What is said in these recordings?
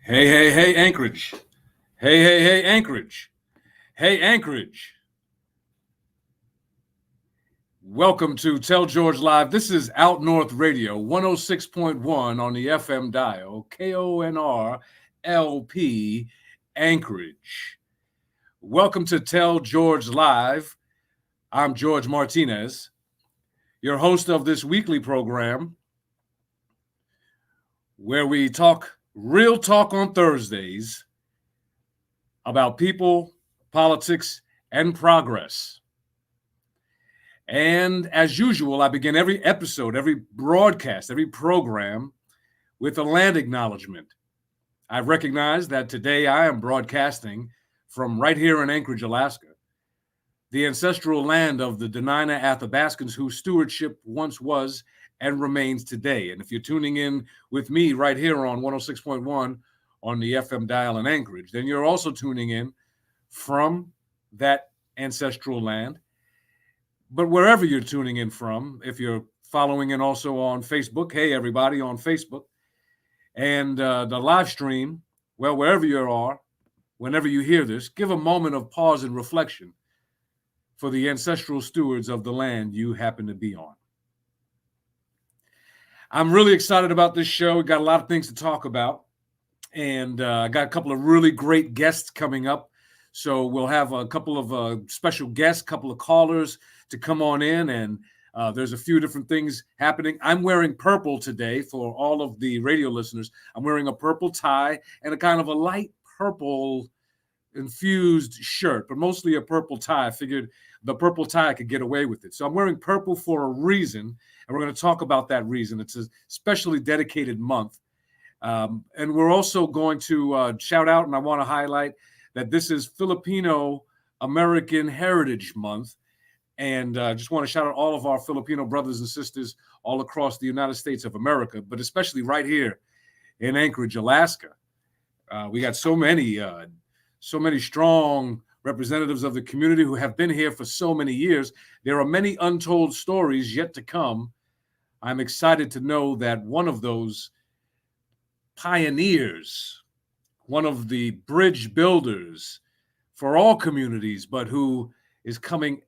Hey, hey, hey, Anchorage. Hey, hey, hey, Anchorage. Hey, Anchorage. Welcome to Tell George Live. This is Out North Radio, 106.1 on the FM dial, KONR-LP, Anchorage. Welcome to Tell George Live. I'm George Martinez, your host of this weekly program where we talk real talk on Thursdays about people, politics, and progress. And as usual, I begin every episode, every broadcast, every program with a land acknowledgement. I recognize that today I am broadcasting from right here in Anchorage, Alaska, the ancestral land of the Dena'ina Athabascans, whose stewardship once was and remains today. And if you're tuning in with me right here on 106.1 on the FM dial in Anchorage, then you're also tuning in from that ancestral land. But wherever you're tuning in from, if you're following in also on Facebook, hey, everybody on Facebook, and the live stream, well, wherever you are, whenever you hear this, give a moment of pause and reflection for the ancestral stewards of the land you happen to be on. I'm really excited about this show. We've got a lot of things to talk about, and I got a couple of really great guests coming up. So we'll have a couple of special guests, a couple of callers to come on in, and there's a few different things happening. I'm wearing purple today for all of the radio listeners. I'm wearing a purple tie and a kind of a light purple infused shirt, but mostly a purple tie. I figured the purple tie I could get away with it. So I'm wearing purple for a reason, and we're going to talk about that reason. It's a specially dedicated month. And we're also going to shout out, and I want to highlight that this is Filipino American Heritage Month. And I just want to shout out all of our Filipino brothers and sisters all across the United States of America, but especially right here in Anchorage, Alaska. We got so many strong representatives of the community who have been here for so many years. There are many untold stories yet to come. I'm excited to know that one of those pioneers, one of the bridge builders for all communities, but who is coming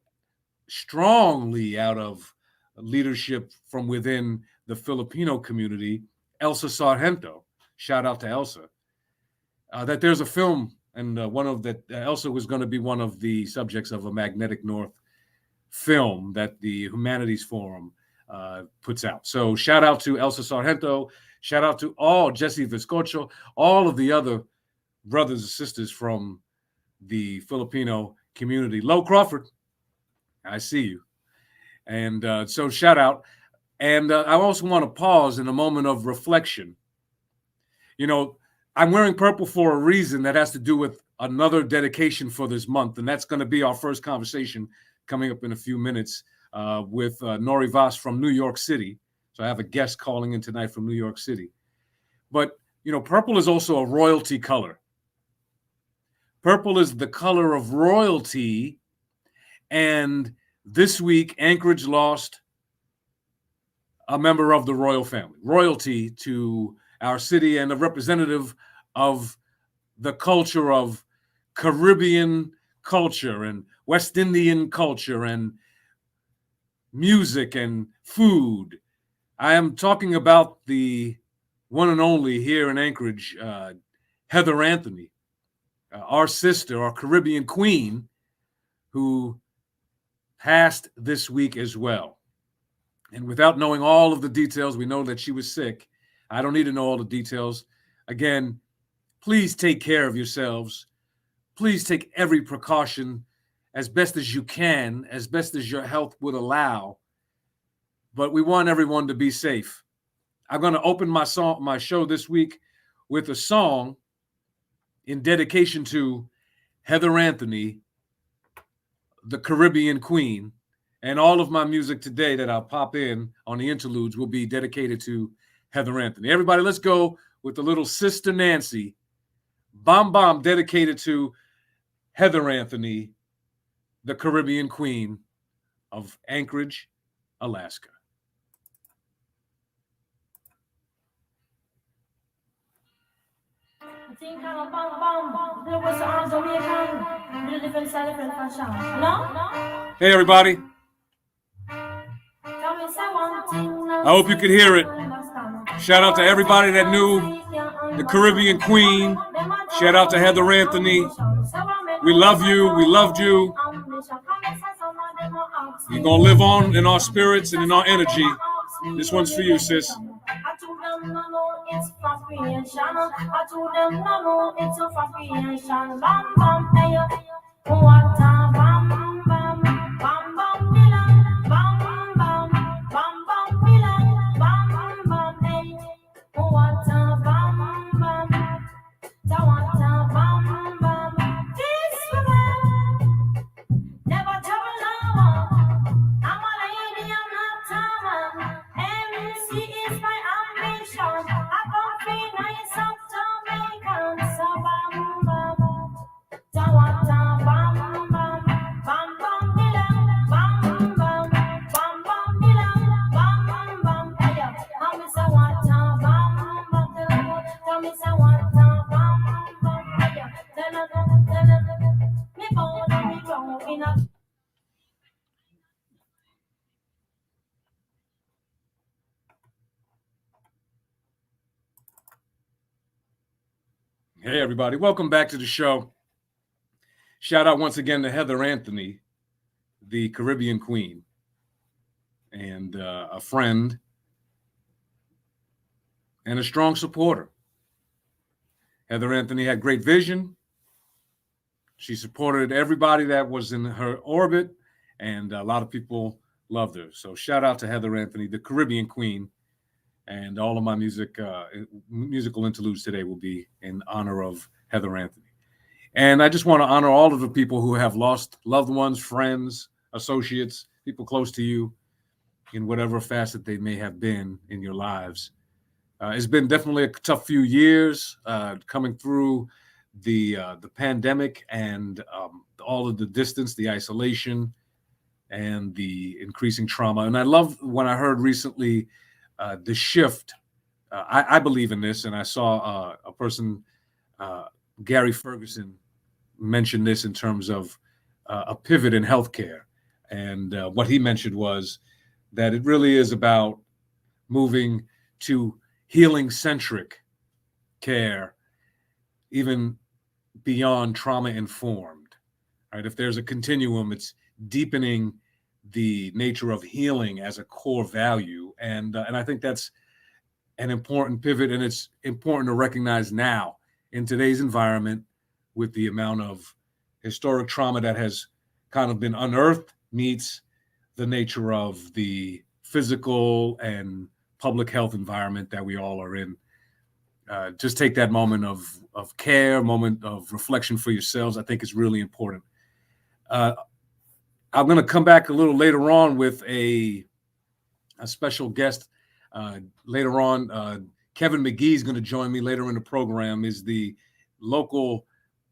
strongly out of leadership from within the Filipino community, Elsa Sargento. Shout out to Elsa. That there's a film, and Elsa was going to be one of the subjects of a Magnetic North film that the Humanities Forum puts out. So shout out to Elsa Sargento. Shout out to all Jesse Viscocho, all of the other brothers and sisters from the Filipino community. Lo Crawford, I see you. And so shout out. And I also want to pause in a moment of reflection. You know, I'm wearing purple for a reason that has to do with another dedication for this month. And that's going to be our first conversation coming up in a few minutes with Nori Vass from New York City. So I have a guest calling in tonight from New York City. But, you know, purple is also a royalty color. Purple is the color of royalty. And this week, Anchorage lost a member of the royal family, royalty to our city, and a representative of the culture of Caribbean culture and West Indian culture and music and food. I am talking about the one and only here in Anchorage, Heather Anthony, our sister, our Caribbean queen, who passed this week as well. And without knowing all of the details, we know that she was sick. I don't need to know all the details. Again, please take care of yourselves. Please take every precaution as best as you can, as best as your health would allow. But we want everyone to be safe. I'm going to open my show this week with a song in dedication to Heather Anthony, the Caribbean Queen. And all of my music today that I'll pop in on the interludes will be dedicated to Heather Anthony. Everybody, let's go with the little Sister Nancy, Bomb Bomb, dedicated to Heather Anthony, the Caribbean Queen of Anchorage, Alaska. Hey, everybody. I hope you could hear it. Shout out to everybody that knew the Caribbean Queen. Shout out to Heather Anthony. We love you. We loved you. You're going to live on in our spirits and in our energy. This one's for you, sis. Hey, everybody. Welcome back to the show. Shout out once again to Heather Anthony, the Caribbean Queen, and a friend and a strong supporter. Heather Anthony had great vision. She supported everybody that was in her orbit, and a lot of people loved her. So shout out to Heather Anthony, the Caribbean Queen. And all of my musical interludes today will be in honor of Heather Anthony. And I just want to honor all of the people who have lost loved ones, friends, associates, people close to you in whatever facet they may have been in your lives. It's been definitely a tough few years coming through the pandemic and all of the distance, the isolation, and the increasing trauma. And I love when I heard recently the shift. I believe in this, and I saw a person, Gary Ferguson, mention this in terms of a pivot in healthcare. And what he mentioned was that it really is about moving to healing-centric care, even beyond trauma-informed. Right? If there's a continuum, it's deepening the nature of healing as a core value. And I think that's an important pivot, and it's important to recognize now in today's environment with the amount of historic trauma that has kind of been unearthed meets the nature of the physical and public health environment that we all are in. Just take that moment of care, moment of reflection for yourselves. I think is really important. I'm going to come back a little later on with a special guest. Later on, Kevin McGee is going to join me later in the program. Is the local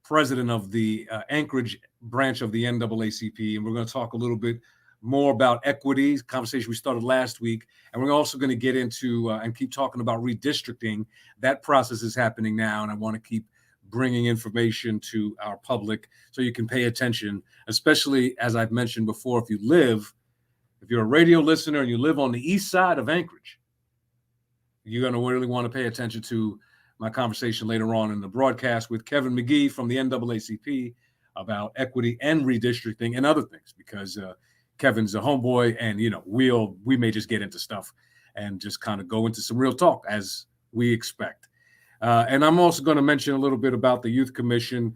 president of the Anchorage branch of the NAACP, and we're going to talk a little bit more about equity, conversation we started last week, and we're also going to get into and keep talking about redistricting. That process is happening now, and I want to keep bringing information to our public so you can pay attention, especially as I've mentioned before, if you're a radio listener and you live on the east side of Anchorage, you're going to really want to pay attention to my conversation later on in the broadcast with Kevin McGee from the NAACP about equity and redistricting and other things, because Kevin's a homeboy, and we may just get into stuff and just kind of go into some real talk as we expect. And I'm also going to mention a little bit about the Youth Commission.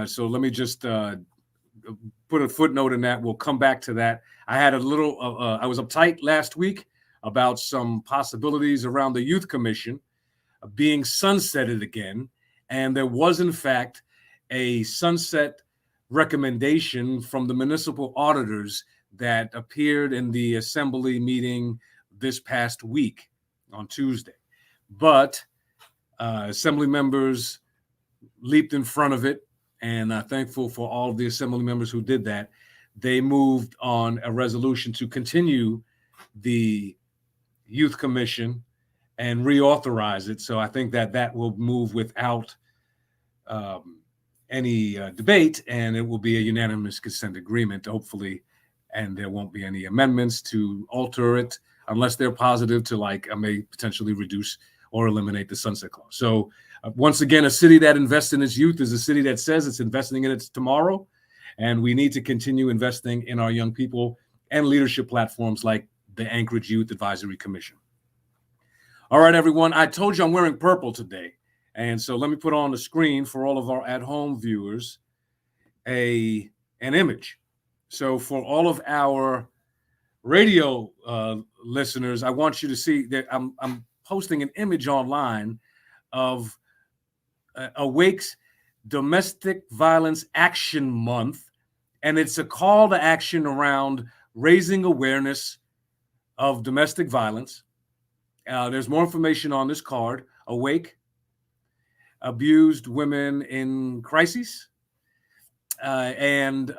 So let me just put a footnote in that. We'll come back to that. I had a little, I was uptight last week about some possibilities around the Youth Commission being sunsetted again. And there was, in fact, a sunset recommendation from the municipal auditors that appeared in the assembly meeting this past week on Tuesday. But assembly members leaped in front of it, and thankful for all of the assembly members who did that. They moved on a resolution to continue the youth commission and reauthorize it. So I think that that will move without um, any debate, and it will be a unanimous consent agreement, hopefully, and there won't be any amendments to alter it unless they're positive to, like, may potentially reduce or eliminate the sunset clause. So once again, a city that invests in its youth is a city that says it's investing in its tomorrow, and we need to continue investing in our young people and leadership platforms like the Anchorage Youth Advisory Commission. All right, everyone, I told you I'm wearing purple today. And so let me put on the screen for all of our at-home viewers an image. So for all of our radio listeners, I want you to see that I'm posting an image online of Awake's Domestic Violence Action Month, and it's a call to action around raising awareness of domestic violence. There's more information on this card. Awake, Abused Women in Crises, and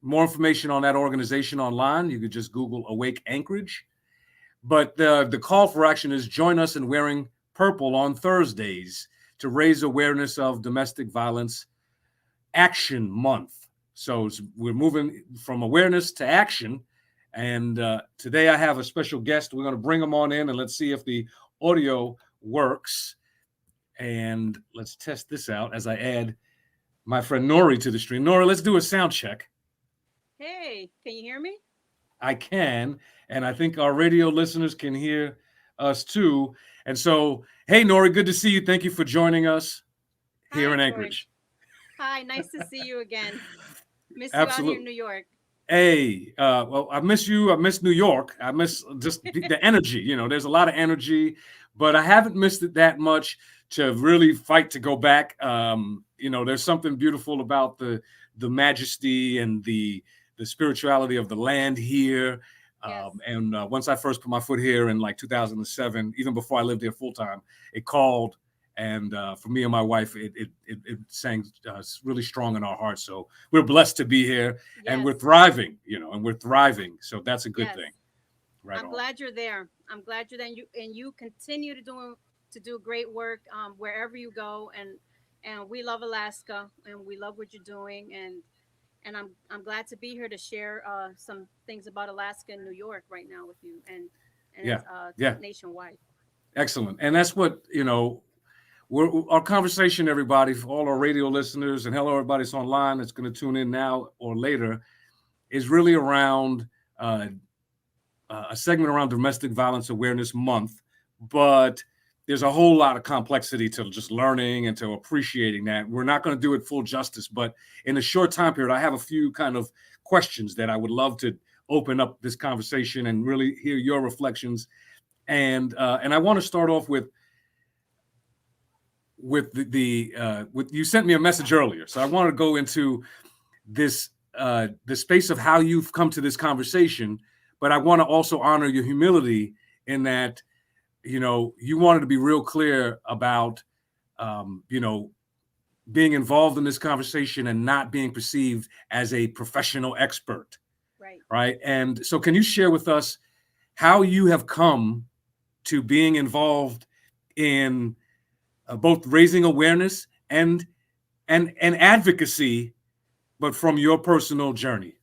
more information on that organization online. You could just Google Awake Anchorage. But the call for action is join us in wearing purple on Thursdays to raise awareness of Domestic Violence Action Month. So we're moving from awareness to action. And today I have a special guest. We're going to bring him on in, and let's see if the audio works. And let's test this out as I add my friend Nori to the stream. Nori, let's do a sound check. Hey, can you hear me? I can, and I think our radio listeners can hear us too. And so, hey, Nori, good to see you. Thank you for joining us here Hi, in Anchorage. George. Hi, nice to see you again. Miss you out here in Absolutely. New York. Hey, well, I miss you. I miss New York. I miss just the energy. You know, there's a lot of energy, but I haven't missed it that much to really fight to go back. You know, there's something beautiful about the majesty and the spirituality of the land here. Yes, And once I first put my foot here in like 2007, even before I lived here full time, it called. And for me and my wife, it sang really strong in our hearts. So we're blessed to be here, and yes, we're thriving, you know, and we're thriving. So that's a good yes. thing. Right I'm on. glad you're there. I'm glad you're there, and you continue to do great work wherever you go. And we love Alaska, and we love what you're doing. And I'm glad to be here to share some things about Alaska and New York right now with you, and Yeah. Yeah. nationwide. Excellent. And that's what, you know, our conversation, everybody, for all our radio listeners, and hello, everybody that's online that's going to tune in now or later, is really around uh, a segment around Domestic Violence Awareness Month. But there's a whole lot of complexity to just learning and to appreciating that. We're not going to do it full justice, but in a short time period, I have a few kind of questions that I would love to open up this conversation and really hear your reflections. And I want to start off with with you sent me a message earlier, so I want to go into this the space of how you've come to this conversation, but I want to also honor your humility in that, you know, you wanted to be real clear about you know, being involved in this conversation and not being perceived as a professional expert, Right. right? And so can you share with us how you have come to being involved in both raising awareness and advocacy, but from your personal journey?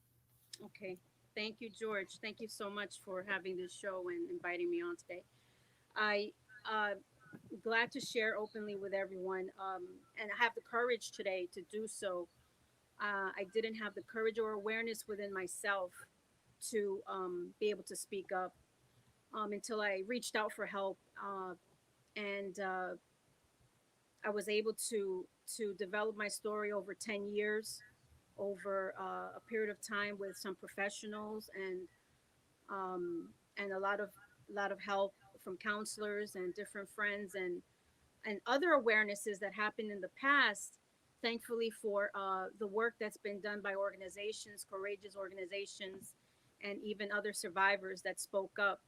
Okay. Thank you, George. Thank you so much for having this show and inviting me on today. I glad to share openly with everyone, and I have the courage today to do so. I didn't have the courage or awareness within myself to be able to speak up until I reached out for help, and I was able to develop my story over 10 years, over a period of time with some professionals and a lot of help from counselors and different friends and other awarenesses that happened in the past thankfully for the work that's been done by organizations, courageous organizations, and even other survivors that spoke up.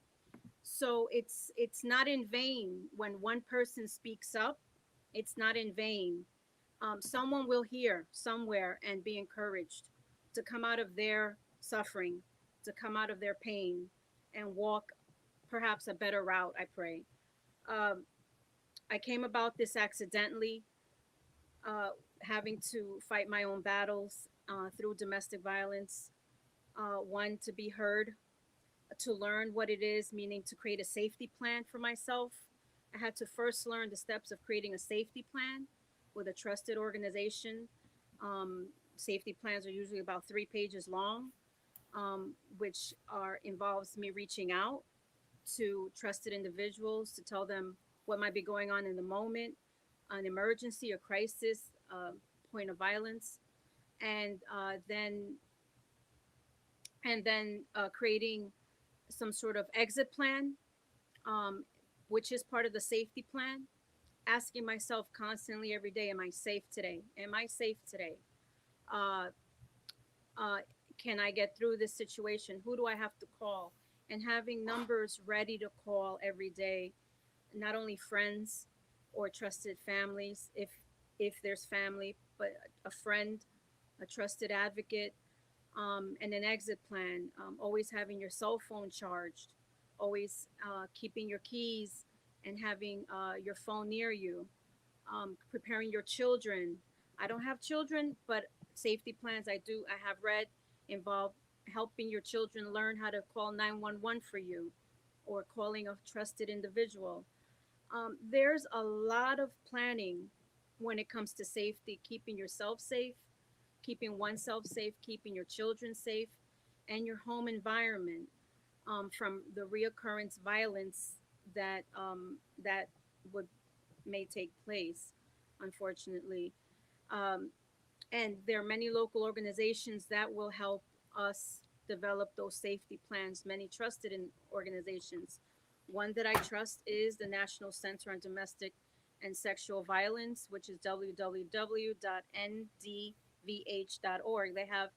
So it's not in vain when one person speaks up. It's not in vain. Someone will hear somewhere and be encouraged to come out of their suffering, to come out of their pain, and walk perhaps a better route. I pray. Um, I came about this accidentally, uh, having to fight my own battles through domestic violence. One, to be heard, to learn what it is, meaning to create a safety plan for myself. I had to first learn the steps of creating a safety plan with a trusted organization. Um, Safety plans are usually about 3 pages long, which are involves me reaching out to trusted individuals to tell them what might be going on in the moment, an emergency, a crisis, point of violence, and then creating some sort of exit plan, um, which is part of the safety plan. Asking myself constantly every day, am I safe today? Am I safe today? Uh, uh, can I get through this situation? Who do I have to call? And having numbers ready to call every day, not only friends or trusted families, if there's family, but a friend, a trusted advocate, and an exit plan. Always having your cell phone charged, always keeping your keys and having your phone near you. Preparing your children. I don't have children, but safety plans I do. I have read involve helping your children learn how to call 911 for you, or calling a trusted individual. There's a lot of planning when it comes to safety, keeping yourself safe, keeping oneself safe, keeping your children safe, and your home environment from the reoccurrence violence that would may take place, unfortunately. Um, and there are many local organizations that will help us develop those safety plans, many trusted in organizations. One that I trust is the National Center on Domestic and Sexual Violence, which is www.ndvh.org. They have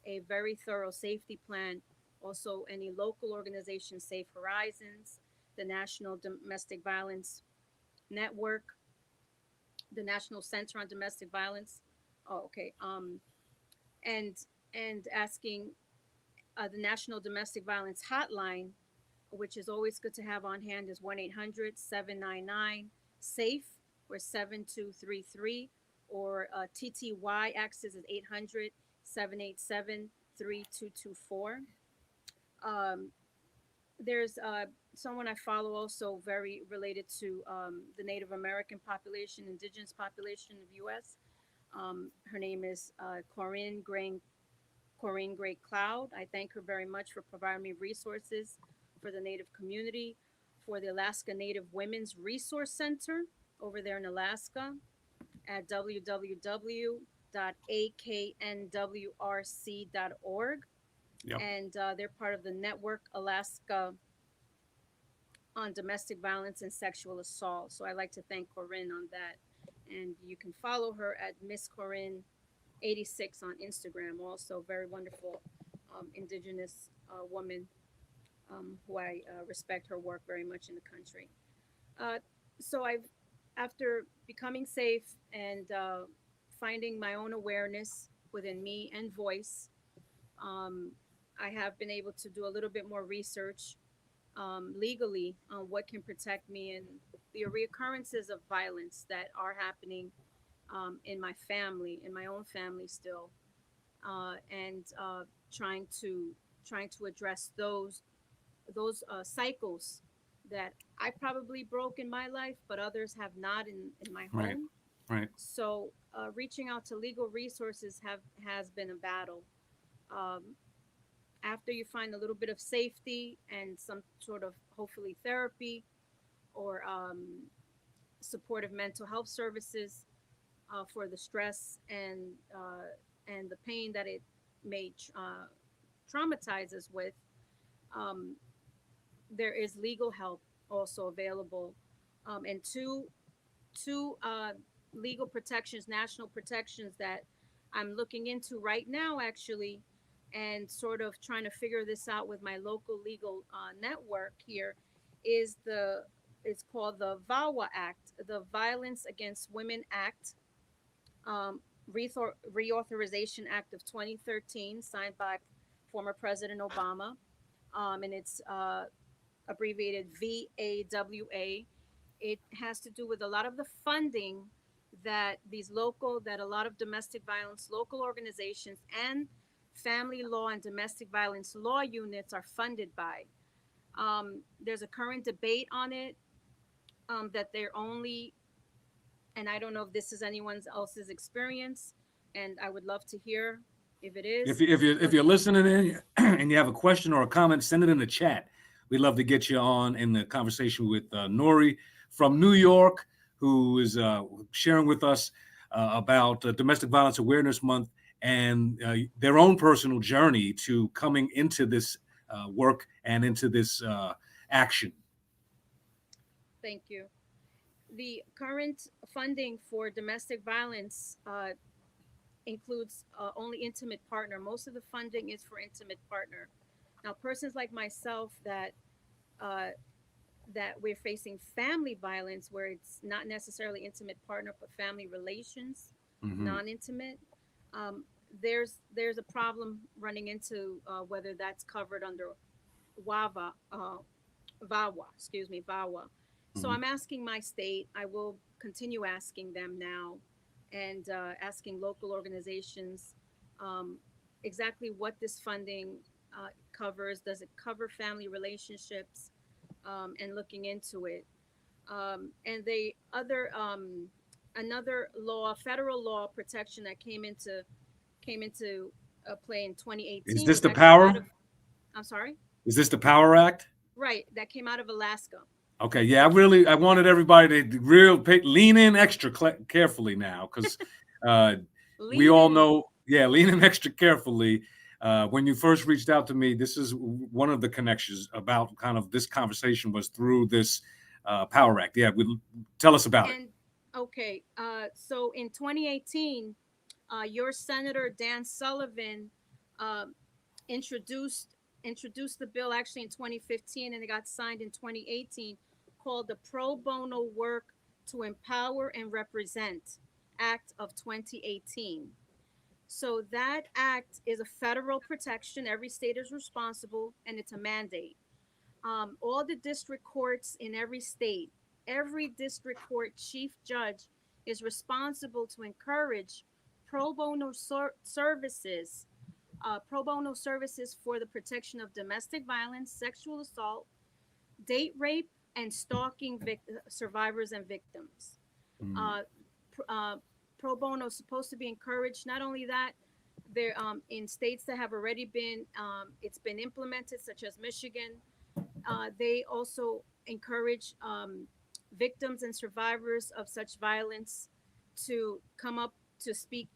a very thorough safety plan. Also, any local organization, Safe Horizons, the National Domestic Violence Network, the National Center on Domestic Violence. Oh, okay. And asking the National Domestic Violence Hotline, which is always good to have on hand, is 1-800-799-SAFE or 7233, or TTY access is 800-787-3224. Um, there's someone I follow also very related to the Native American population, indigenous population of U.S. Her name is Corinne Gray Cloud. I thank her very much for providing me resources for the Native community, for the Alaska Native Women's Resource Center over there in Alaska at www.aknwrc.org. Yep. And they're part of the Network Alaska on Domestic Violence and Sexual Assault. So I'd like to thank Corinne on that. And you can follow her at Miss Corinne 86 on Instagram. Also, very wonderful Indigenous woman who I respect her work very much in the country. Uh, so after becoming safe and finding my own awareness within me and voice, um, I have been able to do a little bit more research legally on what can protect me and the reoccurrences of violence that are happening in my family, in my own family still, and trying to address those cycles that I probably broke in my life, but others have not in my Right. home. Right. So reaching out to legal resources has been a battle. Um, After you find a little bit of safety and some sort of hopefully therapy or supportive mental health services for the stress and the pain that it may traumatize us with, um, there is legal help also available, and two legal protections, national protections that I'm looking into right now, actually, and sort of trying to figure this out with my local legal network here, is the it's called the VAWA Act, the Violence Against Women Act, um, Reauthorization Act of 2013, signed by former President Obama, and it's abbreviated VAWA. It has to do with a lot of the funding that a lot of domestic violence local organizations and family law and domestic violence law units are funded by. There's a current debate on it, that they're only, and I don't know if this is anyone else's experience, and I would love to hear if it If is. you if you if But you're listening in and you have a question or a comment, send it in the chat. We'd love to get you on in the conversation with Nori from New York, who is sharing with us about Domestic Violence Awareness Month and their own personal journey to coming into this work and into this action. thank you. The current funding for domestic violence includes only intimate partner. Most of the funding is for intimate partner. Now, persons like myself uh, that we're facing family violence, where it's not necessarily intimate partner, but family relations, Mm-hmm. non-intimate. Um, there's a problem running into whether that's covered under WAVA, VAWA, excuse me, VAWA. So Mm-hmm. I'm asking my state. I will continue asking them now, and asking local organizations um, exactly what this funding covers. Does it cover family relationships? And looking into it. And the other another law, federal law protection that came into play in Is 2018 this was the actually out Power? of. I'm sorry. Is this the Power Act? Right, that came out of Alaska. Okay, yeah, I wanted everybody to lean in extra carefully now, because uh, we Lean all in. know, yeah, lean in extra carefully. When you first reached out to me, this is one of the connections about kind of this conversation was through this Power Act. Yeah, tell us about it. And okay, so in 2018, your Senator Dan Sullivan uh, introduced introduced the bill actually in 2015, and it got signed in 2018, called the Pro Bono Work to Empower and Represent Act of 2018. So that act is a federal protection. Every state is responsible, and it's a mandate. All the district courts in every district court chief judge is responsible to encourage pro bono services, pro bono services for the protection of domestic violence, sexual assault, date rape, and stalking survivors and victims. Mm. Uh, uh, Pro bono is supposed to be encouraged. Not only that, there in states that have already been it's been implemented, such as Michigan, they also encourage victims and survivors of such violence to come up to speak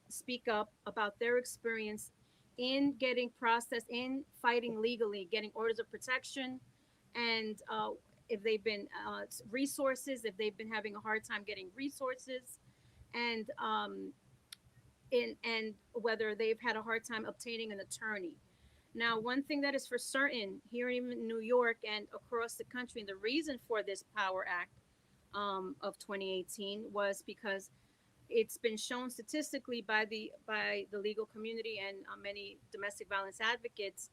up about their experience in getting processed, in fighting legally, getting orders of protection, and if they've been resources, if they've been having a hard time getting resources, and and whether they've had a hard time obtaining an attorney. Now, one thing that is for certain here in New York and across the country, and the reason for this Power Act of 2018 was because it's been shown statistically by the legal community and many domestic violence advocates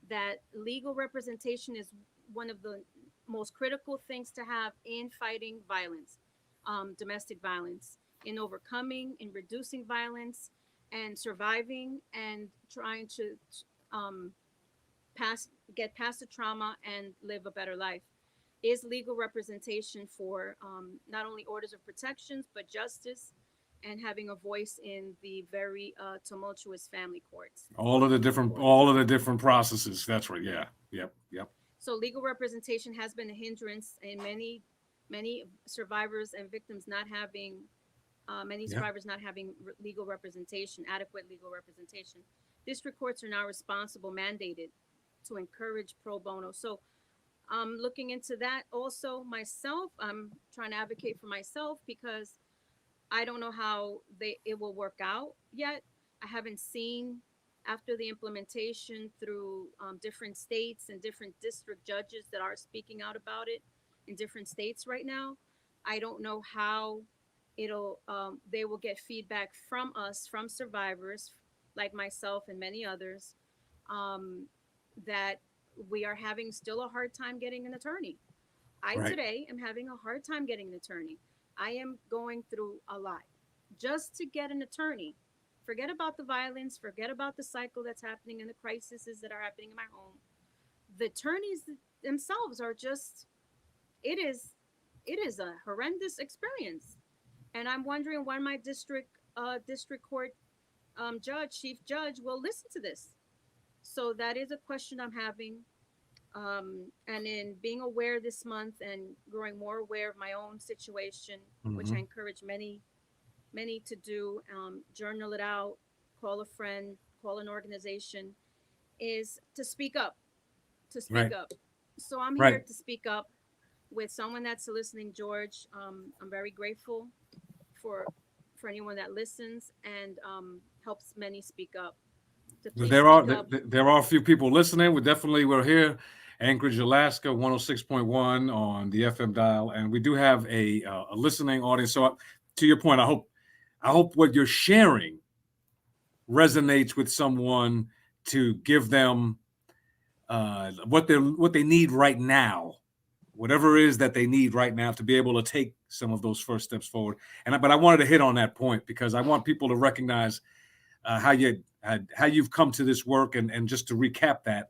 that legal representation is one of the most critical things to have in fighting violence, domestic violence, in overcoming, in reducing violence, and surviving and trying to um, pass get past the trauma and live a better life. Is legal representation for not only orders of protections but justice, and having a voice in the very tumultuous family courts, family courts. All of the different processes. That's right. Yeah. Yep. Yep. So legal representation has been a hindrance in many survivors and victims not having many Yeah. survivors not having legal representation, adequate legal representation. District courts are now responsible, mandated, to encourage pro bono. So I'm looking into that also myself. I'm trying to advocate for myself because I don't know how it will work out yet. I haven't seen after the implementation through different states and different district judges that are speaking out about it in different states right now. I don't know how it'll they will get feedback from us, from survivors like myself and many others, um, that we are having still a hard time getting an attorney. I Right. today am having a hard time getting an attorney. I am going through a lot just to get an attorney. Forget about the violence, forget about the cycle that's happening and the crises that are happening in my home. The attorneys themselves are just it is it is a horrendous experience. And I'm wondering when my district court chief judge will listen to this. So that is a question I'm having. And in being aware this month and growing more aware of my own situation, which I Hmm. encourage many to do, journal it out, call a friend, call an organization, is to speak up, to speak Right. up. So I'm here Right. to speak up with someone that's listening, George. I'm very grateful for for anyone that listens and helps many speak up. To please There are speak up. there are a few people listening. We're here, Anchorage, Alaska, 106.1 on the FM dial, and we do have a listening audience. So, to your point, I hope what you're sharing resonates with someone to give them what they need right now, whatever it is that they need right now to be able to take some of those first steps forward. But I wanted to hit on that point because I want people to recognize how you've come to this work, and just to recap that,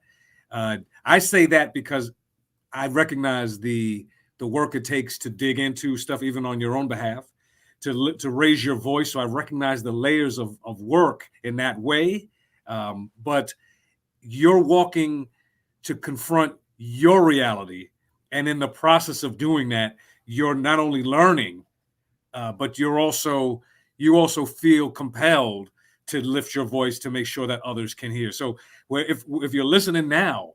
I say that because I recognize the work it takes to dig into stuff even on your own behalf, to raise your voice. So I recognize the layers of work in that way. But you're walking to confront your reality, and in the process of doing that, you're not only learning, but you also feel compelled to lift your voice to make sure that others can hear. So, if you're listening now,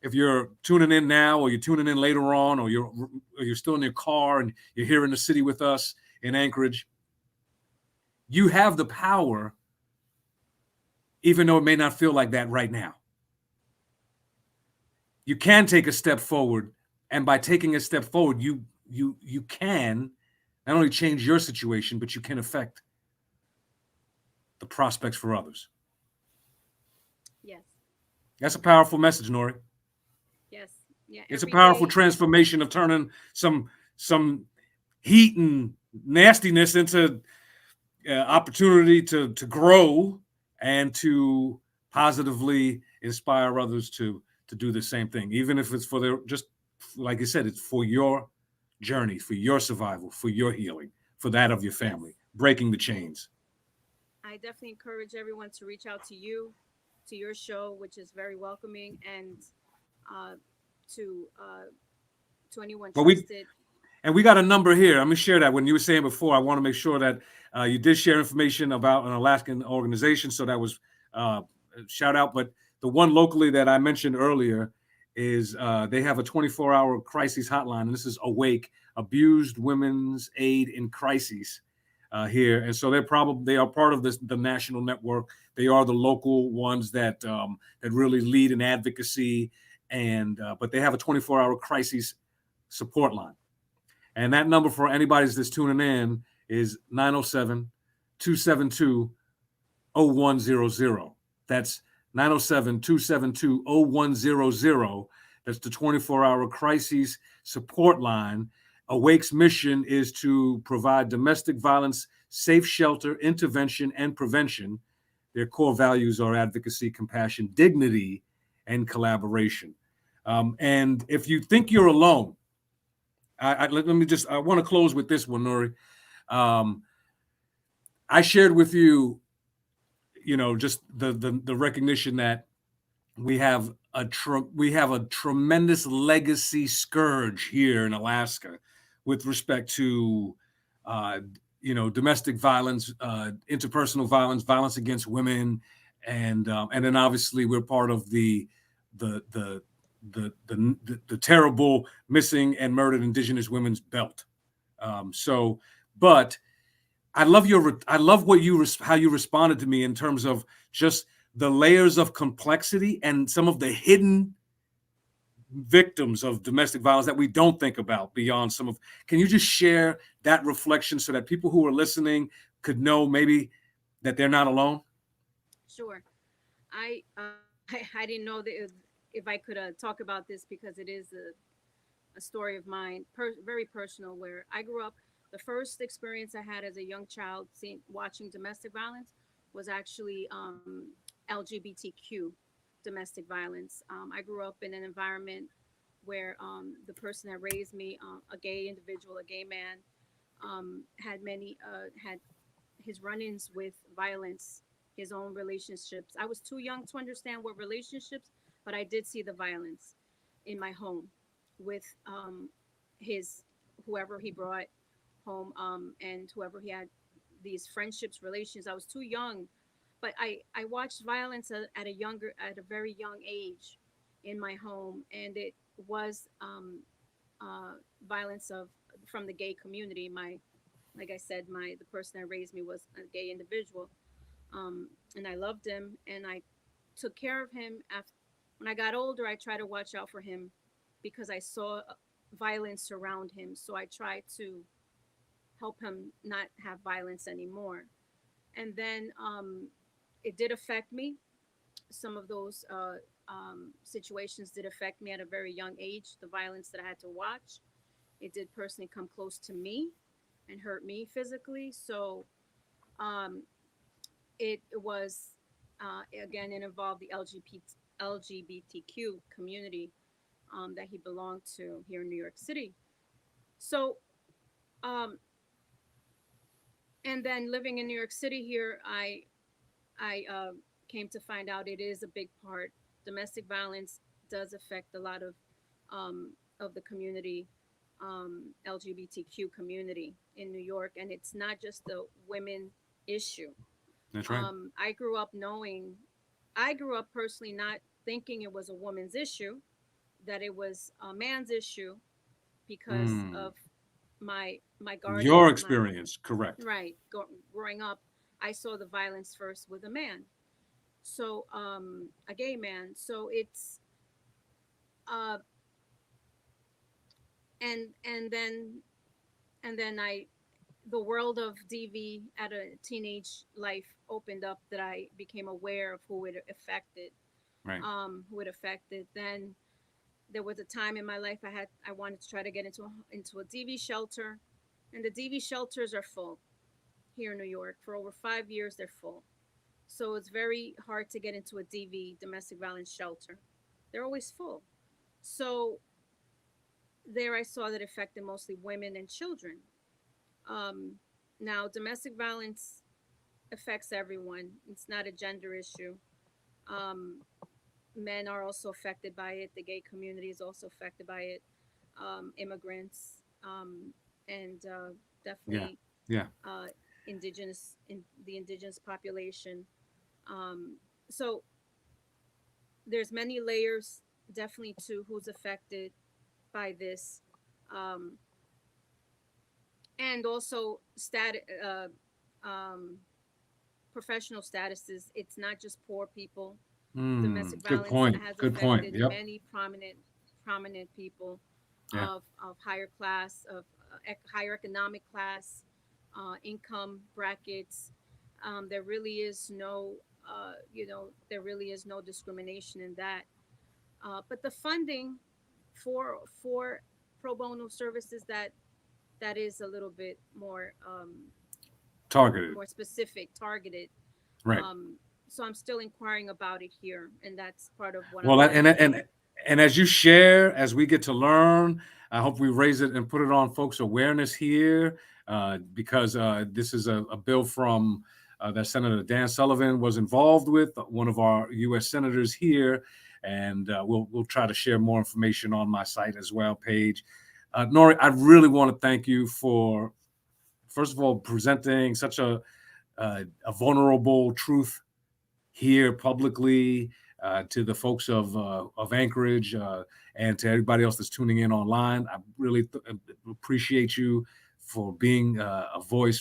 if you're tuning in now, or you're tuning in later on, or you're still in your car and you're here in the city with us in Anchorage, you have the power, even though it may not feel like that right now. You can take a step forward, and by taking a step forward, you can not only change your situation, but you can affect the prospects for others. Yes, That's a powerful message, Nori. yes, yeah. It's a Every powerful day, transformation of turning some heat and nastiness into opportunity to grow and to positively inspire others to do the same thing, even if it's for their, just like you said, it's for your journey, for your survival, for your healing, for that of your yes. family, breaking the chains. I definitely encourage everyone to reach out to you, to your show, which is very welcoming, and uh, to anyone But we trusted. And we got a number here. I'm going to share that. When you were saying before, I want to make sure that you did share information about an Alaskan organization. So that was a shout out. But the one locally that I mentioned earlier is they have a 24-hour crisis hotline. And this is Awake, Abused Women's Aid in Crises here. And so they are part of the national network. They are the local ones that really lead in advocacy. And but they have a 24-hour crisis support line. And that number for anybody that's tuning in is 907 272 0100. That's 907 272 0100. That's the 24-hour crises support line. Awake's mission is to provide domestic violence, safe shelter, intervention, and prevention. Their core values are advocacy, compassion, dignity, and collaboration. And if you think you're alone, let me just, I want to close with this one, Nori. Um, I shared with you, just the recognition that we have a tremendous legacy scourge here in Alaska with respect to, domestic violence, interpersonal violence, violence against women, and then obviously we're part of the the the terrible missing and murdered Indigenous women's belt. So, but I love what how you responded to me in terms of just the layers of complexity and some of the hidden victims of domestic violence that we don't think about beyond some of. Can you just share that reflection so that people who are listening could know maybe that they're not alone? Sure. I didn't know that if I could talk about this because it is a story of mine, very personal, where I grew up. The first experience I had as a young child watching domestic violence was actually LGBTQ domestic violence. I grew up in an environment where the person that raised me, a gay individual, a gay man, had his run-ins with violence, his own relationships. I was too young to understand what relationships, but I did see the violence in my home with his whoever he brought home, and whoever he had these friendships, relations. I was too young, but I watched violence at a very young age in my home, and it was violence of from the gay community. My Like I said, the person that raised me was a gay individual, and I loved him, and I took care of him. After when I got older, I tried to watch out for him because I saw violence around him. So I tried to help him not have violence anymore. And then it did affect me. Some of those situations did affect me at a very young age. The violence that I had to watch, it did personally come close to me and hurt me physically. So um, it was again, it involved the LGBTQ community that he belonged to here in New York City. So um, and then living in New York City here, I came to find out it is a big part. Domestic violence does affect a lot of the community, LGBTQ community in New York, and it's not just the women issue. That's right. I grew up knowing, I grew up personally not thinking it was a woman's issue, that it was a man's issue because Mm. of my Your guardian, my experience, correct. right. Growing up, I saw the violence first with a man, so a gay man. So it's uh, and then I the world of DV at a teenage life opened up, that I became aware of Right. who it affected. Then there was a time in my life I wanted to try to get into a DV shelter, and the DV shelters are full here in New York. For over 5 years, they're full. So it's very hard to get into a DV, domestic violence shelter. They're always full. So there I saw that affected mostly women and children. Um, Now, domestic violence affects everyone. It's not a gender issue. Um, Men are also affected by it. The gay community is also affected by it. Immigrants, and Yeah. definitely Yeah. uh, the indigenous population. Um, so there's many layers, definitely, to who's affected by this, um, and also um, professional statuses. It's not just poor people. Domestic Mm. Good violence point. has Good point. affected Yep. many prominent people Yeah. of higher class, of higher economic class, income brackets. There really is no, there really is no discrimination in that. But the funding for pro bono services, that is a little bit Targeted. more specific, targeted. Right. Um, so I'm still inquiring about it here, and that's part of what I'm Well, trying to do. and as you share, as we get to learn, I hope we raise it and put it on folks' awareness here, because this is a bill from that Senator Dan Sullivan was involved with, one of our U.S. senators here, and we'll try to share more information on my site as well, page. Nori, I really want to thank you for, first of all, presenting such a vulnerable truth here publicly, to the folks of Anchorage, and to everybody else that's tuning in online. I really appreciate you for being a voice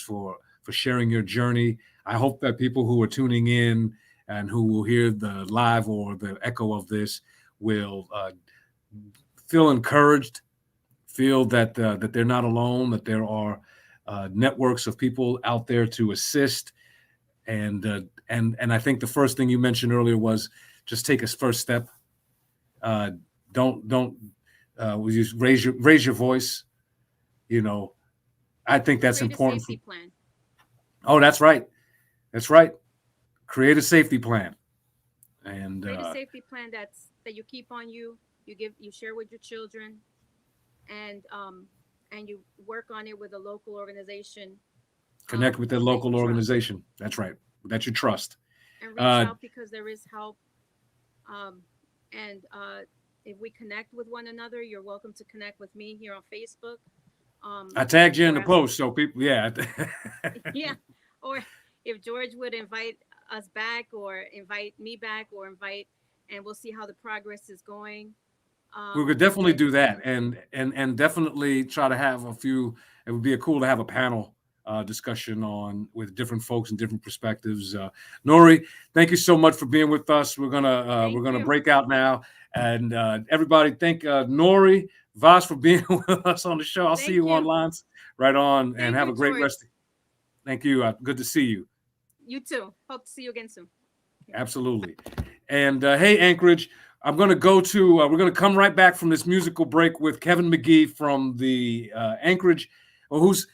for sharing your journey. I hope that people who are tuning in and who will hear the live or the echo of this will feel encouraged, feel that that they're not alone, that there are networks of people out there to assist. And I think the first thing you mentioned earlier was just take a first step. Don't just raise your voice. You know, I think that's Create important. A safety plan. Oh, that's right. That's right. Create a safety plan. And create a safety plan that you keep on you. You share with your children, and you work on it with a local organization. Connect with that local organization. That's right. That you trust. And reach out, because there is help. And if we connect with one another, you're welcome to connect with me here on Facebook. I tagged you in the post, so people, yeah. Yeah. Or if George would invite us back, or invite me back, and we'll see how the progress is going. We could definitely do that, and definitely try to have a few. It would be cool to have a panel discussion with different folks and different perspectives. Nori, thank you so much for being with us. We're gonna break out now, and everybody, thank Nori Vass for being with us on the show. I'll see you online, right on, and have a great rest. Thank you. Good to see you. You too. Hope to see you again soon. Absolutely. And hey, Anchorage, we're going to come right back from this musical break with Kevin McGee from the Anchorage, who's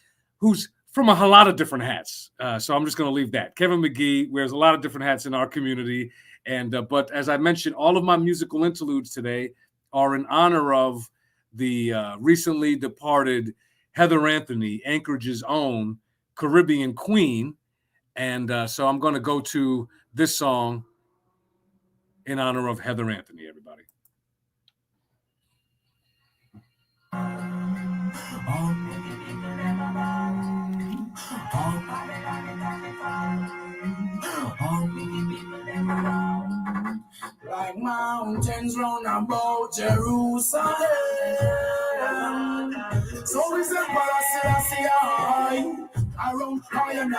from a lot of different hats. So I'm just going to leave that. Kevin McGee wears a lot of different hats in our community. And but as I mentioned, all of my musical interludes today are in honor of the recently departed Heather Anthony, Anchorage's own Caribbean queen. And so I'm going to go to this song in honor of Heather Anthony, everybody. Like mountains round about Jerusalem, so is the Selassie high. Around higher than I,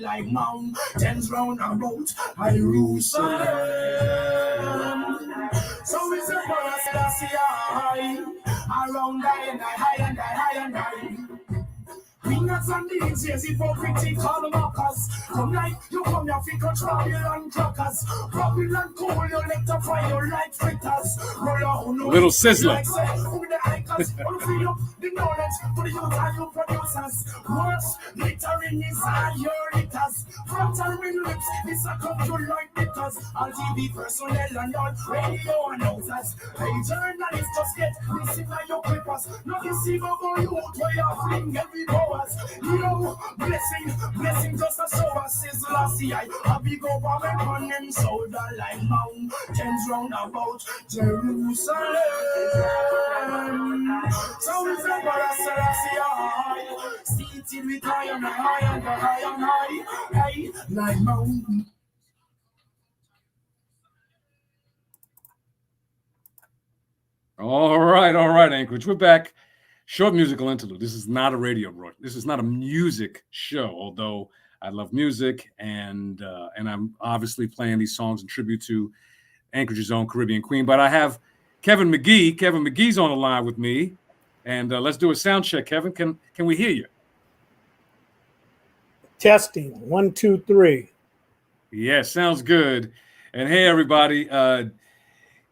like mountains round about Jerusalem. So is the Selassie high. Around higher than I. Ringers and DJs, hypocritical mockers. Come like you come here for control and crackers. Babylon cool, you let the fire like fritters. Little sizzler. Like say, with the icons, all free up the knowledge for the youth and you producers. Words, littering is all your litters. Flattering lips, this a come you like litters. All TV personnel and all radio announcers. Hey, journalists just get missing on your papers. Not deceive about you, where you fling every power. Yo, blessing just a show us is last year. A big government and shoulder like mountains round about Jerusalem. So it's a Selassie, seated with high, hey, like mountain. All right, Anchorage. We're back. Short musical interlude. This is not a radio broadcast. This is not a music show, although I love music, and I'm obviously playing these songs in tribute to Anchorage's own Caribbean queen. But I have Kevin McGee. Kevin McGee's on the line with me, and let's do a sound check. Kevin, can we hear you? Testing 1, 2, 3. Yeah, sounds good. And hey, everybody.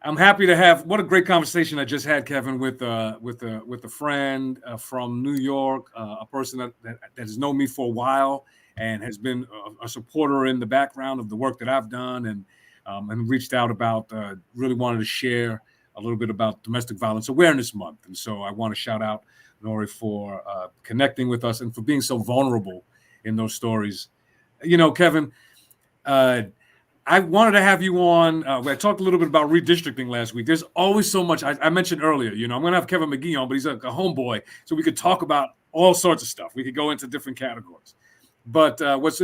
I'm happy to have. What a great conversation I just had, Kevin, with a friend from New York, a person that has known me for a while and has been a supporter in the background of the work that I've done, and reached out about really wanted to share a little bit about Domestic Violence Awareness Month. And so I want to shout out Nori for connecting with us and for being so vulnerable in those stories. You know, Kevin, I wanted to have you on. I talked a little bit about redistricting last week. There's always so much. I mentioned earlier, I'm going to have Kevin McGee on, but he's a homeboy, so we could talk about all sorts of stuff. We could go into different categories. But what's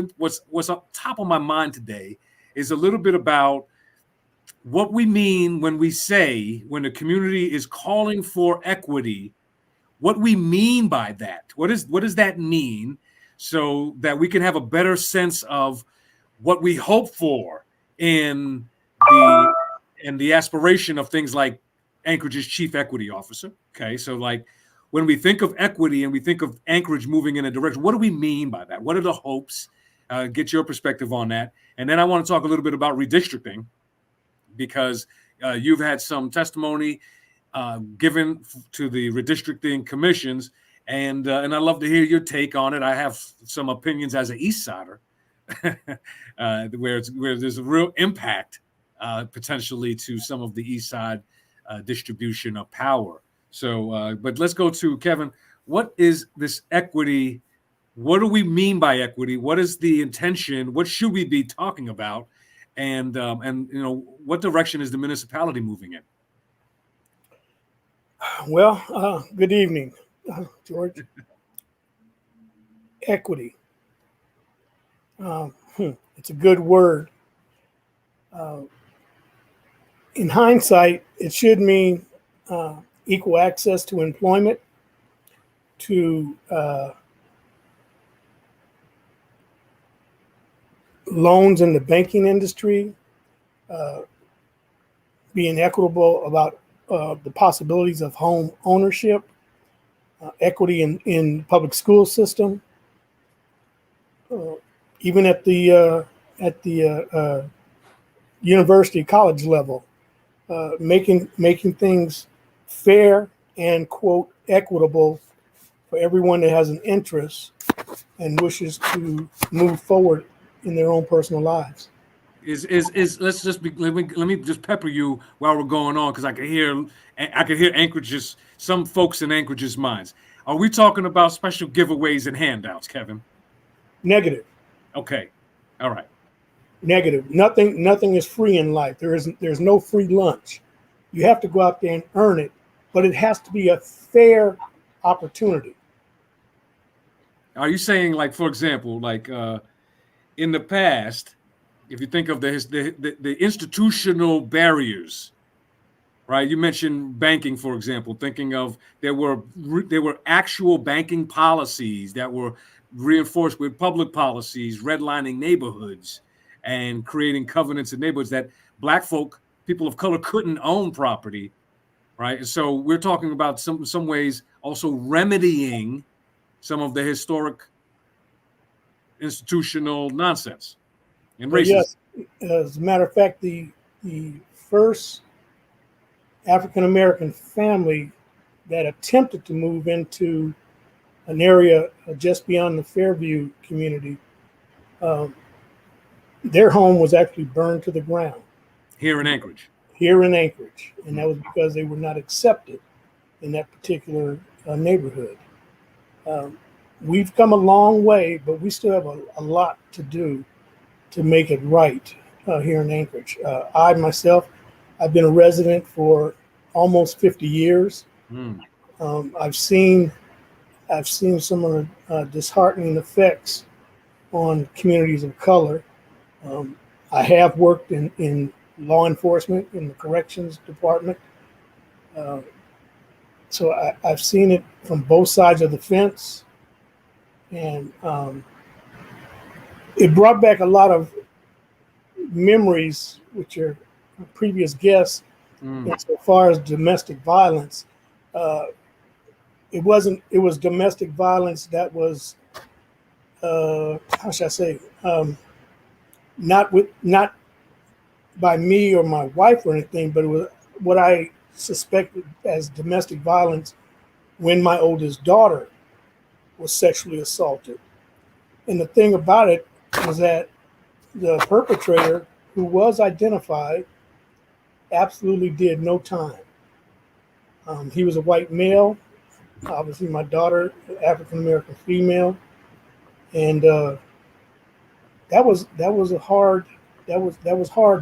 up top of my mind today is a little bit about what we mean when we say, when the community is calling for equity, what we mean by that. What does that mean, so that we can have a better sense of what we hope for in the aspiration of things like Anchorage's chief equity officer. Okay, so like when we think of equity and we think of Anchorage moving in a direction, what do we mean by that? What are the hopes? Get your perspective on that. And then I want to talk a little bit about redistricting, because you've had some testimony given to the redistricting commissions, and I'd love to hear your take on it. I have some opinions as an East Sider, where there's a real impact potentially to some of the East Side distribution of power. So, but let's go to Kevin. What is this equity? What do we mean by equity? What is the intention? What should we be talking about? And what direction is the municipality moving in? Well, good evening, George. Equity. It's a good word. In hindsight, it should mean equal access to employment, to loans in the banking industry, being equitable about the possibilities of home ownership, equity in public school system, even at the university college level, making things fair and, quote, equitable for everyone that has an interest and wishes to move forward in their own personal lives. Let me just pepper you while we're going on, because I can hear Anchorage's, some folks in Anchorage's minds. Are we talking about special giveaways and handouts, Kevin? Negative. Okay. All right. Negative. Nothing is free in life. There's no free lunch. You have to go out there and earn it, but it has to be a fair opportunity. Are you saying, like, for example, like in the past, if you think of the institutional barriers, right? You mentioned banking, for example, thinking of there were actual banking policies that were reinforced with public policies, redlining neighborhoods and creating covenants in neighborhoods that Black folk, people of color, couldn't own property, right? And so we're talking about some ways also remedying some of the historic institutional nonsense and racism. Yes, as a matter of fact, the first African American family that attempted to move into an area just beyond the Fairview community, their home was actually burned to the ground. Here in Anchorage. And that was because they were not accepted in that particular neighborhood. We've come a long way, but we still have a lot to do to make it right here in Anchorage. I myself, I've been a resident for almost 50 years. I've seen some of the disheartening effects on communities of color. I have worked in law enforcement in the corrections department. So I've seen it from both sides of the fence. And it brought back a lot of memories with your previous guests so far as domestic violence. It was domestic violence that was, how should I say, not by me or my wife or anything, but it was what I suspected as domestic violence when my oldest daughter was sexually assaulted. And the thing about it was that the perpetrator, who was identified, absolutely did no time. He was a white male, obviously my daughter, African American female, and that was hard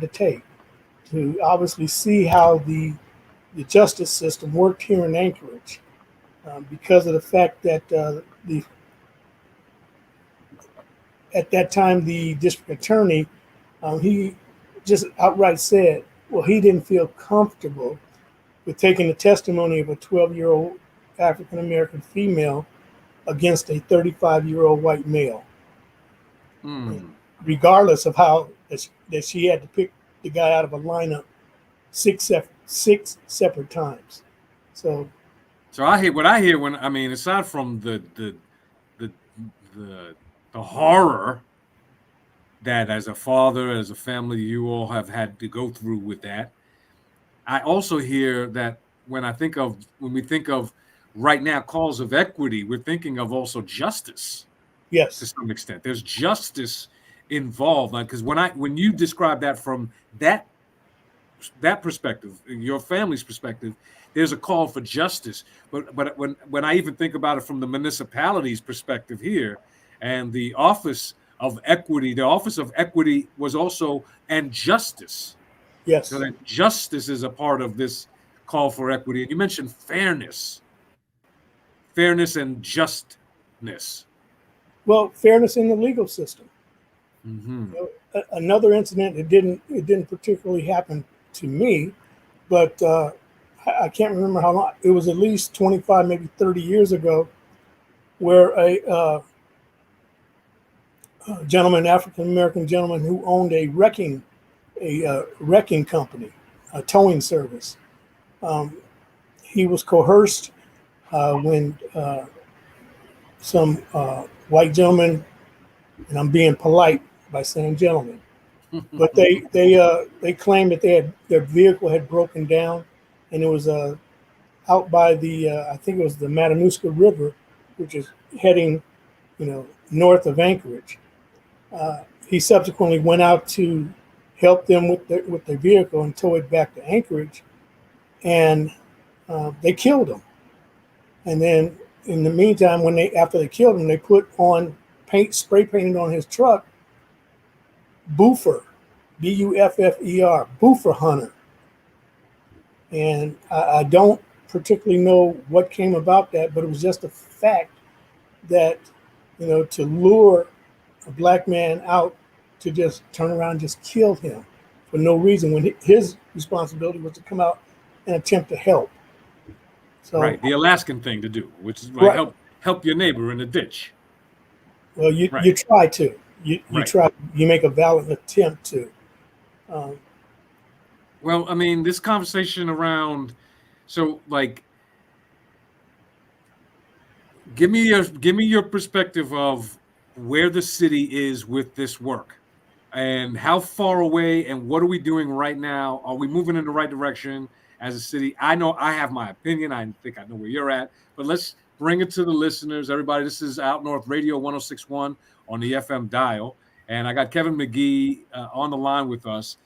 to take, to obviously see how the justice system worked here in Anchorage, because of the fact that at that time the district attorney, he just outright said, well, he didn't feel comfortable with taking the testimony of a 12-year-old African American female against a 35-year-old white male, regardless of how that she had to pick the guy out of a lineup six separate times. So I hear what I hear when, I mean, aside from the horror that as a father, as a family, you all have had to go through with that. I also hear that when we think of right now calls of equity, we're thinking of also justice. yes, To some extent, there's justice involved. Like, because when you describe that from that perspective, your family's perspective, there's a call for justice. But when I even think about it from the municipality's perspective here, and the office of equity was also and justice. yes. So that justice is a part of this call for equity. And you mentioned fairness and justness. Well, fairness in the legal system. Mm-hmm. Another incident, it didn't particularly happen to me, but I can't remember how long. It was at least 25, maybe 30 years ago, where a gentleman, African American gentleman, who owned a wrecking company, a towing service. He was coerced when some white gentleman, and I'm being polite by saying gentlemen, but they claimed that their vehicle had broken down, and it was out by the I think it was the Matanuska River, which is heading north of Anchorage. He subsequently went out to help them with their vehicle and tow it back to Anchorage, and they killed him. And then in the meantime, after they killed him, they put on spray painted on his truck, Buffer, Buffer, Buffer Hunter. And I don't particularly know what came about that, but it was just a fact that, to lure a black man out to just turn around and just kill him for no reason, when his responsibility was to come out and attempt to help. So, right, the Alaskan thing to do, which is like help your neighbor in the ditch. Well, you try to. You try. You make a valid attempt to. Well, I mean, this conversation around, so like, give me your perspective of where the city is with this work, and how far away, and what are we doing right now? Are we moving in the right direction as a city? I know I have my opinion. I think I know where you're at, but let's bring it to the listeners. Everybody, this is Out North Radio 106.1 on the FM dial, and I got Kevin McGee on the line with us,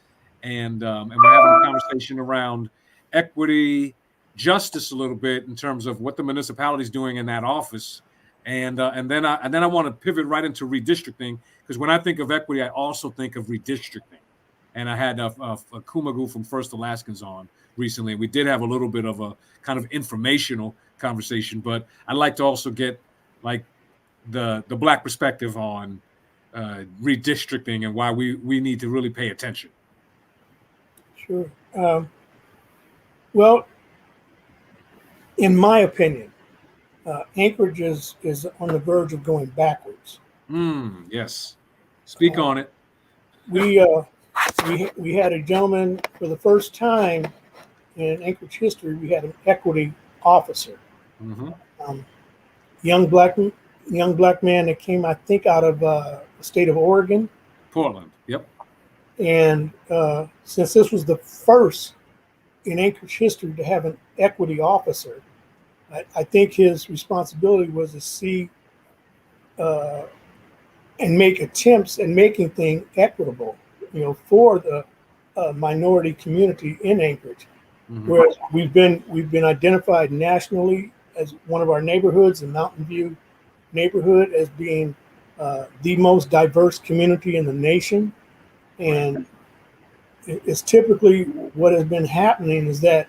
and we're having a conversation around equity, justice a little bit in terms of what the municipality is doing in that office, and then I want to pivot right into redistricting, because when I think of equity, I also think of redistricting. And I had a Kumagu from First Alaskans on recently. We did have a little bit of a kind of informational conversation, but I'd like to also get like the Black perspective on redistricting and why we need to really pay attention. Sure. Well, in my opinion, Anchorage is on the verge of going backwards. Yes. Speak on it. We had a gentleman, for the first time in Anchorage history, we had an equity officer. Mm-hmm. Young black man that came, I think, out of the state of Oregon. Portland. Yep. And since this was the first in Anchorage history to have an equity officer, I think his responsibility was to see and make attempts at making things equitable, for the minority community in Anchorage. Mm-hmm. Whereas we've been identified nationally as one of our neighborhoods, the Mountain View neighborhood, as being the most diverse community in the nation. And it's typically what has been happening is that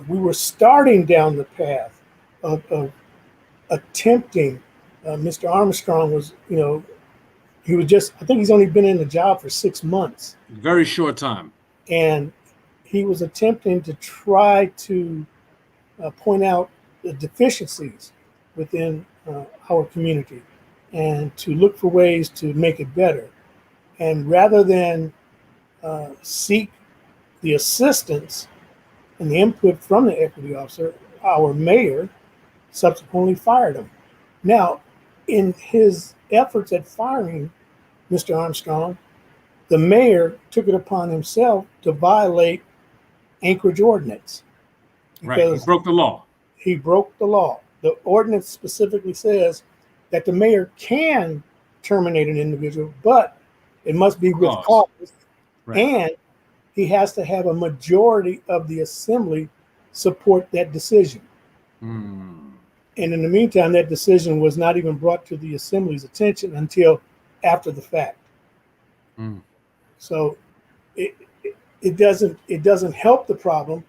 we were starting down the path of attempting. Mr. Armstrong was, he was just, I think he's only been in the job for 6 months. Very short time. And he was attempting to try to point out the deficiencies within our community and to look for ways to make it better. And rather than seek the assistance and the input from the equity officer, our mayor subsequently fired him. Now, in his efforts at firing Mr. Armstrong, the mayor took it upon himself to violate Anchorage ordinance. Right, he broke the law. He broke the law. The ordinance specifically says that the mayor can terminate an individual, but it must be with cause. Right. And he has to have a majority of the assembly support that decision. Mm. And in the meantime, that decision was not even brought to the assembly's attention until after the fact. Mm. So it doesn't help the problem,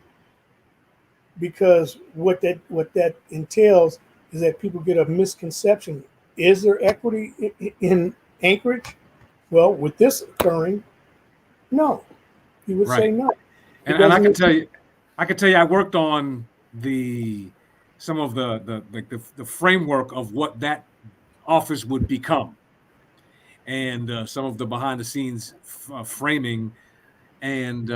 because what that entails is that people get a misconception. Is there equity in Anchorage? Well, with this occurring, no. You would say no. And I can tell you, I worked on some of the framework of what that office would become, and some of the behind the scenes framing, and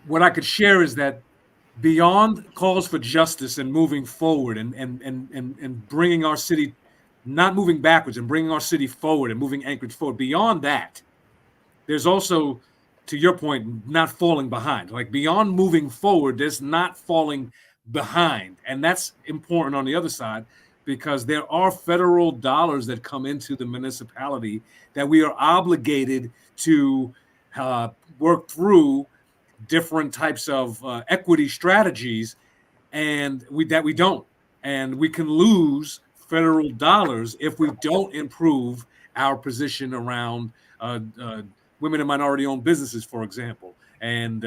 what I could share is that beyond calls for justice and moving forward and bringing our city, not moving backwards, and bringing our city forward and moving Anchorage forward, beyond that, there's also, to your point, not falling behind. Like, beyond moving forward, there's not falling behind. And that's important on the other side, because there are federal dollars that come into the municipality that we are obligated to work through different types of equity strategies, and we don't. And we can lose federal dollars if we don't improve our position around women and minority-owned businesses, for example, and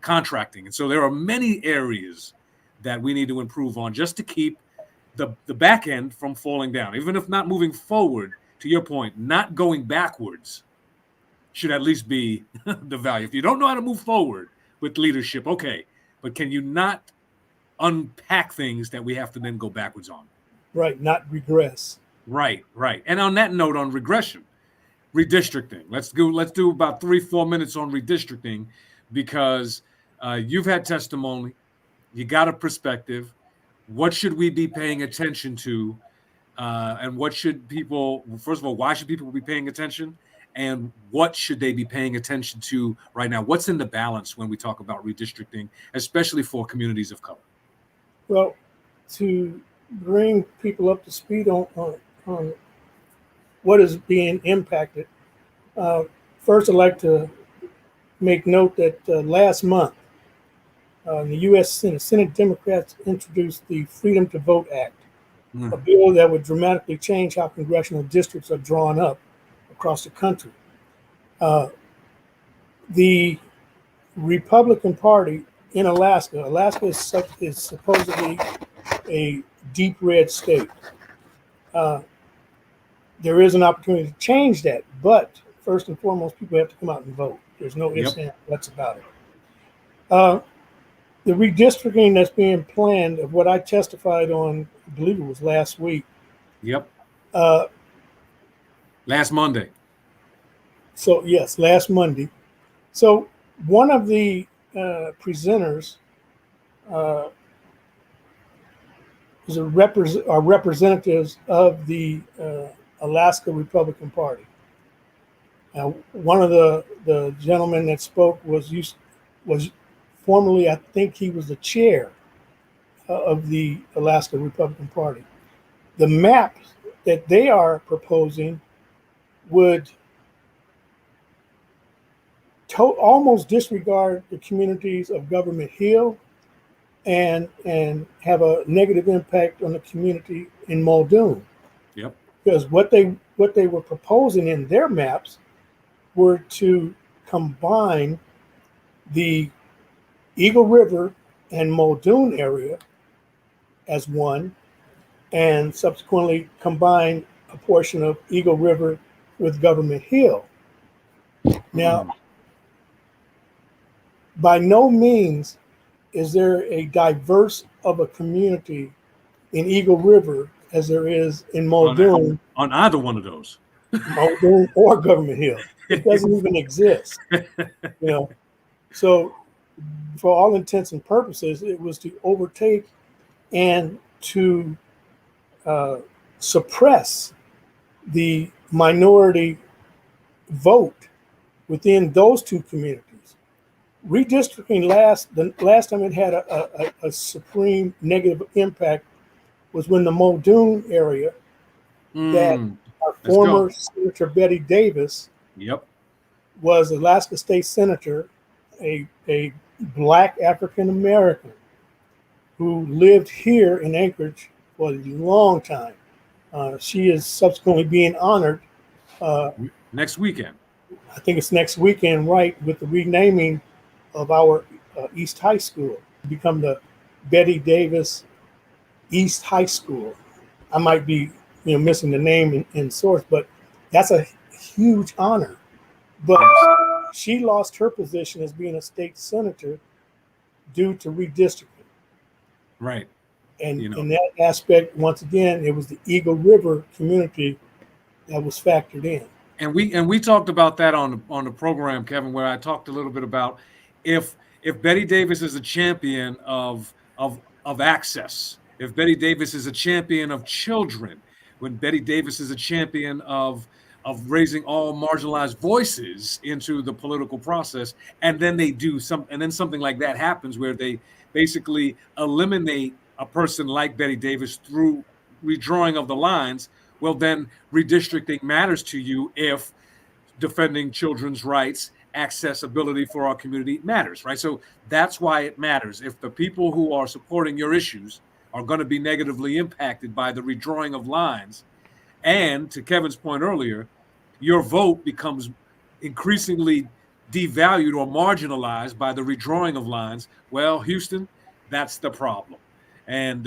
contracting. And so there are many areas that we need to improve on just to keep the back end from falling down. Even if not moving forward, to your point, not going backwards should at least be the value. If you don't know how to move forward with leadership, okay, but can you not unpack things that we have to then go backwards on? Right, not regress. Right. And on that note, on regression, redistricting. Let's do about 3-4 minutes on redistricting, because you've had testimony, you got a perspective. What should we be paying attention to? And what should people, first of all, why should people be paying attention? And what should they be paying attention to right now? What's in the balance when we talk about redistricting, especially for communities of color? Well, to bring people up to speed on what is being impacted, first I'd like to make note that last month, the U.S. Senate Democrats introduced the Freedom to Vote Act, a bill that would dramatically change how congressional districts are drawn up across the country. The Republican Party in Alaska is supposedly a deep red state. There is an opportunity to change that, but first and foremost, people have to come out and vote. There's no ifs, ands, buts about it. The redistricting that's being planned, of what I testified on, I believe it was last week. Yep. Last Monday. So yes, last Monday. So one of the presenters are representatives of the Alaska Republican Party. Now, one of the gentlemen that spoke was formerly, I think he was the chair of the Alaska Republican Party. The map that they are proposing would almost disregard the communities of Government Hill and have a negative impact on the community in Muldoon. Yep. Because what they were proposing in their maps were to combine the Eagle River and Muldoon area as one, and subsequently combine a portion of Eagle River with Government Hill. Now, by no means is there a diverse of a community in Eagle River as there is in Muldoon, on either one of those. Muldoon or Government Hill? It doesn't even exist, So, for all intents and purposes, it was to overtake and to suppress the minority vote within those two communities. Redistricting the last time it had a supreme negative impact was when the Muldoon area that our former Senator Betty Davis was Alaska State Senator, a Black African American who lived here in Anchorage for a long time. She is subsequently being honored next weekend. I think it's next weekend, right, with the renaming of our East High School to become the Betty Davis East High School. I might be missing the name in source, but that's a huge honor. But she lost her position as being a state senator due to redistricting. Right. And in that aspect, once again, it was the Eagle River community that was factored in. And we talked about that on the program, Kevin, where I talked a little bit about if Betty Davis is a champion of access, if Betty Davis is a champion of children, when Betty Davis is a champion of raising all marginalized voices into the political process, and then something like that happens where they basically eliminate a person like Betty Davis through redrawing of the lines, well, then redistricting matters to you if defending children's rights, accessibility for our community matters, right? So that's why it matters. If the people who are supporting your issues are going to be negatively impacted by the redrawing of lines, and to Kevin's point earlier, your vote becomes increasingly devalued or marginalized by the redrawing of lines, well, Houston, that's the problem. And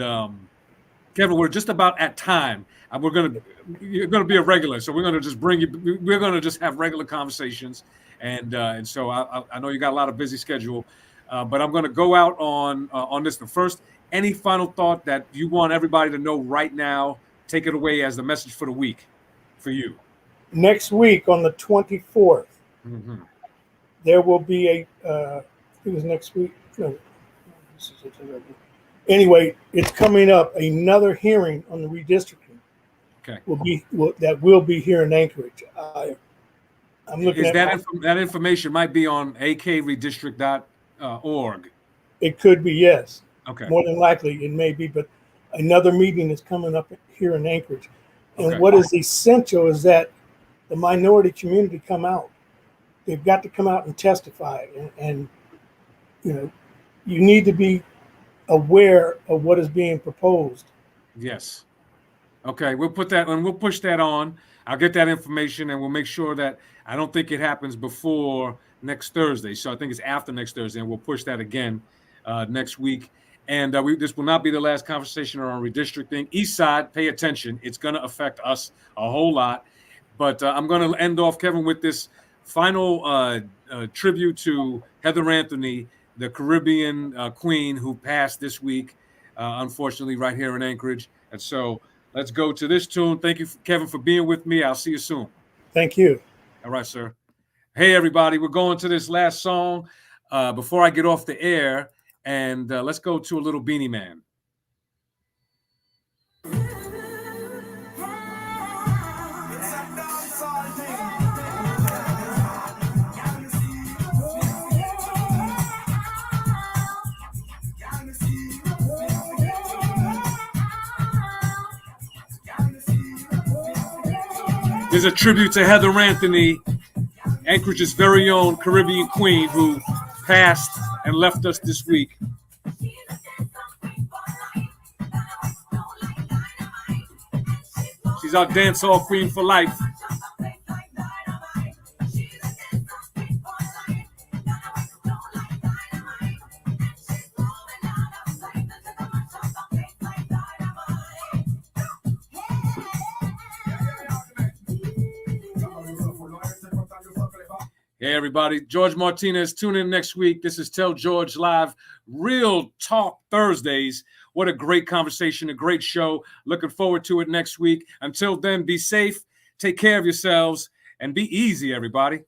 Kevin, we're just about at time. You're gonna be a regular, so we're gonna just bring you. We're gonna just have regular conversations, and so I know you got a lot of busy schedule, but I'm gonna go out on this. The first, any final thought that you want everybody to know right now? Take it away as the message for the week, for you. Next week on the 24th, there will be I think it's next week. No. Anyway, it's coming up. Another hearing on the redistricting. Okay. Will be here in Anchorage. I'm looking at that information might be on akredistrict.org. It could be, yes. Okay. More than likely, it may be, but another meeting is coming up here in Anchorage. And what is essential is that the minority community come out. They've got to come out and testify, and you need to be aware of what is being proposed. Yes. Okay, we'll put that and we'll push that on. I'll get that information and we'll make sure that I don't think it happens before next Thursday. So I think it's after next Thursday, and we'll push that again next week. And this will not be the last conversation on redistricting. East Side, pay attention. It's going to affect us a whole lot. But I'm going to end off, Kevin, with this final tribute to Heather Anthony, the Caribbean queen who passed this week, unfortunately, right here in Anchorage. And so let's go to this tune. Thank you, Kevin, for being with me. I'll see you soon. Thank you. All right, sir. Hey, everybody. We're going to this last song before I get off the air. And let's go to a little Beanie Man. There's a tribute to Heather Anthony, Anchorage's very own Caribbean queen, who passed and left us this week. She's our dancehall queen for life. Hey, everybody. George Martinez. Tune in next week. This is Tell George Live, Real Talk Thursdays. What a great conversation, a great show. Looking forward to it next week. Until then, be safe, take care of yourselves, and be easy, everybody.